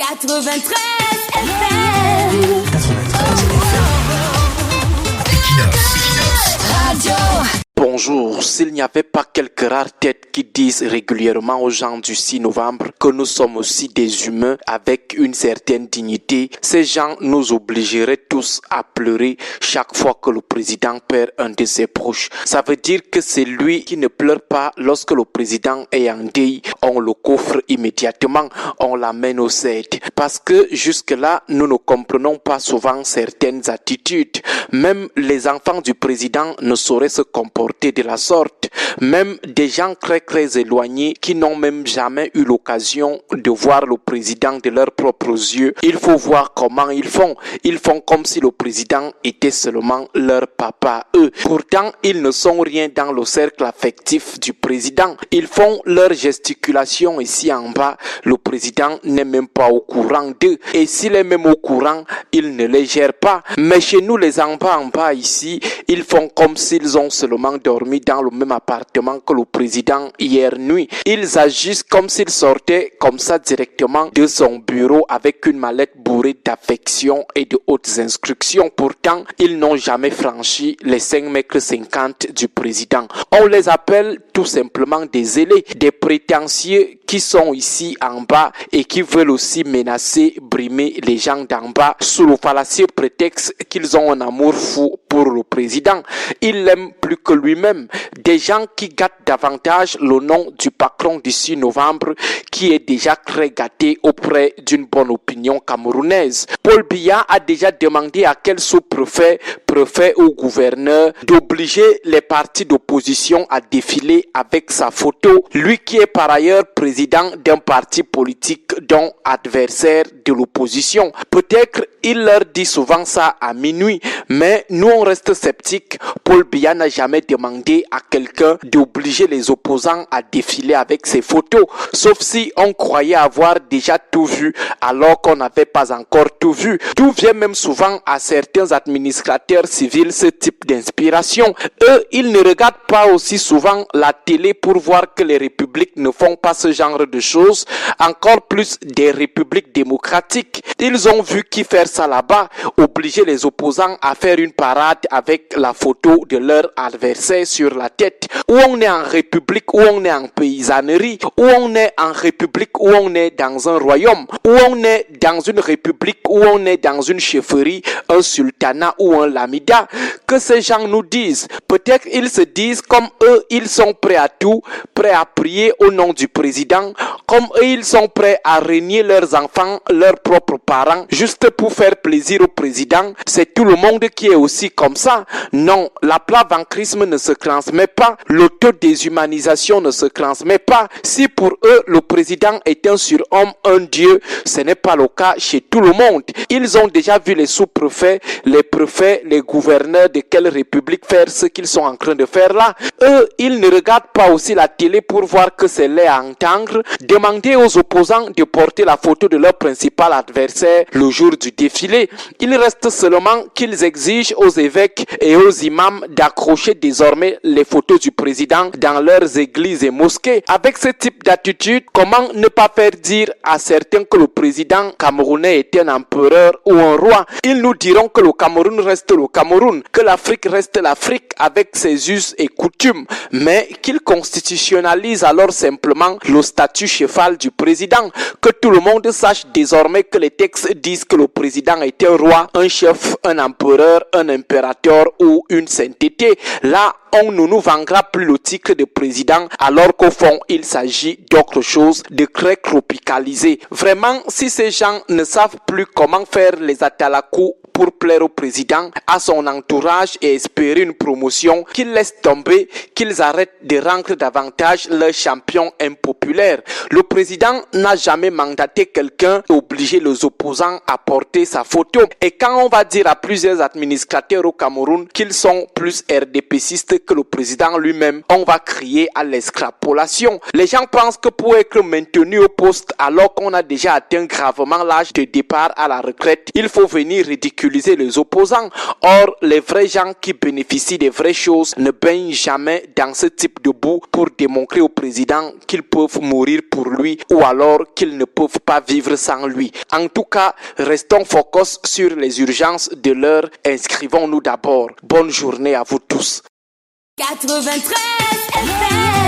93 FM. 93 Equinox Radio. Bonjour, s'il n'y avait pas quelques rares têtes qui disent régulièrement aux gens du 6 novembre que nous sommes aussi des humains avec une certaine dignité, ces gens nous obligeraient tous à pleurer chaque fois que le président perd un de ses proches. Ça veut dire que c'est lui qui ne pleure pas lorsque le président est en deuil. On le coffre immédiatement, on l'amène au CED. Parce que jusque-là, nous ne comprenons pas souvent certaines attitudes. Même les enfants du président ne sauraient se comporter de la sorte. Même des gens très éloignés qui n'ont même jamais eu l'occasion de voir le président de leurs propres yeux, il faut voir comment ils font. Ils font comme si le président était seulement leur papa, eux. Pourtant, ils ne sont rien dans le cercle affectif du président. Ils font leur gesticulation ici en bas. Le président n'est même pas au courant d'eux. Et s'il est même au courant, il ne les gère pas. Mais chez nous, les en bas ici, ils font comme s'ils ont seulement dormi dans le même appartement que le président hier nuit. Ils agissent comme s'ils sortaient comme ça directement de son bureau avec une mallette bourrée d'affection et de hautes instructions. Pourtant, ils n'ont jamais franchi les 5,50 m du président. On les appelle tout simplement des zélés, des prétentieux qui sont ici en bas et qui veulent aussi menacer, brimer les gens d'en bas sous le fallacieux prétexte qu'ils ont un amour fou pour le président. Ils l'aiment plus que lui-même. Des gens qui gâtent davantage le nom du patron du 6 novembre qui est déjà très gâté auprès d'une bonne opinion camerounaise. Paul Biya a déjà demandé à quel sous-préfet, préfet ou gouverneur d'obliger les partis d'opposition à défiler avec sa photo. Lui qui est par ailleurs président d'un parti politique dont adversaire de l'opposition. Peut-être il leur dit souvent ça à minuit, mais nous on reste sceptiques. Paul Biya n'a jamais demandé à quelqu'un d'obliger les opposants à défiler avec ses photos, sauf si on croyait avoir déjà tout vu alors qu'on n'avait pas encore tout vu. D'où vient même souvent à certains administrateurs civils ce type d'inspiration. Eux, ils ne regardent pas aussi souvent la télé pour voir que les républiques ne font pas ce genre de choses, encore plus des républiques démocratiques. Ils ont vu qui faire ça là-bas, obliger les opposants à faire une parade avec la photo de leur adversaire sur la tête. Où on est en république, où on est en paysannerie, où on est en république, où on est dans un royaume, où on est dans une république, où on est dans une chefferie, un sultanat ou un lamida. Que ces gens nous disent. Peut-être ils se disent comme eux, ils sont prêts à tout, prêts à prier au nom du président, comme eux, ils sont prêts à régner leurs enfants, leurs propres parents, juste pour faire plaisir au président. C'est tout le monde qui est aussi comme ça. Non, l'aplavancrisme ne se transmet pas, l'autodéshumanisation ne se transmet pas. Si pour eux, le président est un surhomme, un dieu, ce n'est pas le cas chez tout le monde. Ils ont déjà vu les sous-préfets, les préfets, les gouverneurs de quelle république faire ce qu'ils sont en train de faire là. Eux, ils ne regardent pas aussi la télé pour voir que c'est laid à entendre. Demander aux opposants de porter la photo de leur principal adversaire le jour du défilé. Il reste seulement qu'ils exigent aux évêques et aux imams d'accrocher désormais les photos du président dans leurs églises et mosquées. Avec ce type d'attitude, comment ne pas faire dire à certains que le président camerounais est un empereur ou un roi? Ils nous diront que le Cameroun reste le Cameroun, que l'Afrique reste l'Afrique avec ses us et coutumes, mais qu'ils constitutionnalisent alors simplement le statut chefal du président, que tout le monde sache désormais que les textes disent que le président est un roi, un chef, un empereur, un impérateur ou une sainteté. Là, on ne nous vendra plus le titre de président alors qu'au fond, il s'agit d'autre chose, de très tropicalisé. Vraiment, si ces gens ne savent plus comment faire les atalakou pour plaire au président, à son entourage et espérer une promotion, qu'ils laissent tomber, qu'ils arrêtent de rendre davantage leur champion impopulaire. Le président n'a jamais mandaté quelqu'un et obligé les opposants à porter sa photo. Et quand on va dire à plusieurs administrateurs au Cameroun qu'ils sont plus RDPcistes que le président lui-même, on va crier à l'extrapolation. Les gens pensent que pour être maintenu au poste alors qu'on a déjà atteint gravement l'âge de départ à la retraite, il faut venir ridiculiser ridiculiser les opposants. Or, les vrais gens qui bénéficient des vraies choses ne baignent jamais dans ce type de boue pour démontrer au président qu'ils peuvent mourir pour lui ou alors qu'ils ne peuvent pas vivre sans lui. En tout cas, restons focus sur les urgences de l'heure. Inscrivons-nous d'abord. Bonne journée à vous tous. 93 FM.